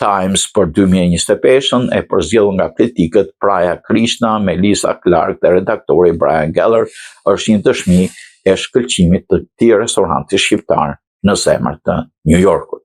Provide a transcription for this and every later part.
Times për 2025 e përzgjedhur nga kritikët Praja Krishna, Melissa Clark dhe redaktori Brian Geller është një dëshmi e shkëlqimit të këtij restoranti shqiptar në zemër të New Yorkut.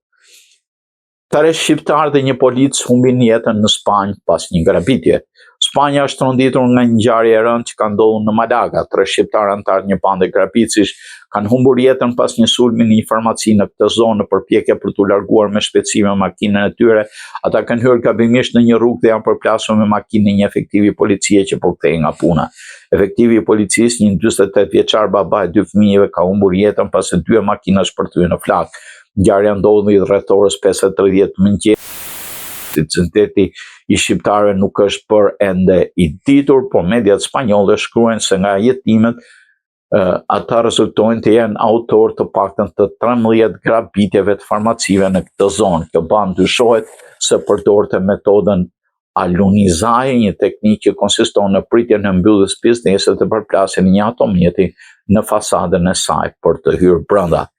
3 shqiptarë dhe një polic humbin jetën në Spanjë pas një grabitje. Spanja është tronditur nga një ngjarje e rëndë që ka ndodhur në Malaga. 3 shqiptarë antar një bande grabitësish kanë humbur jetën pas një sulmi në një farmaci në këtë zonë në përpjekje për t'u larguar me shpejtësi me makinën e tyre. Ata kanë hyrë gabimisht në një rrugë dhe janë përplasur me makinën e një efektivi policie që po kthehej nga puna. Efektivi i policisë, një 48 vjeçar baba e 2 fëmijëve, ka humbur jetën pasi 2 makina shpërthyen në flak. Ngjarja ndodhi rreth orës 5:30 mëngjesit. Identiteti i shqiptarëve nuk është për ende i ditur, por mediat spanjolle shkruajnë se nga jetimet ata rezultojnë të jenë autor të paktën të 13 grabitjeve të farmacive në këtë zonë. Kjo ban dyshohet se përdorte metodën alunizaj, një teknikë që konsiston në pritjen e mbylljes bizneset dhe përplasjen e një automjeti në fasadën e saj për të hyrë brenda.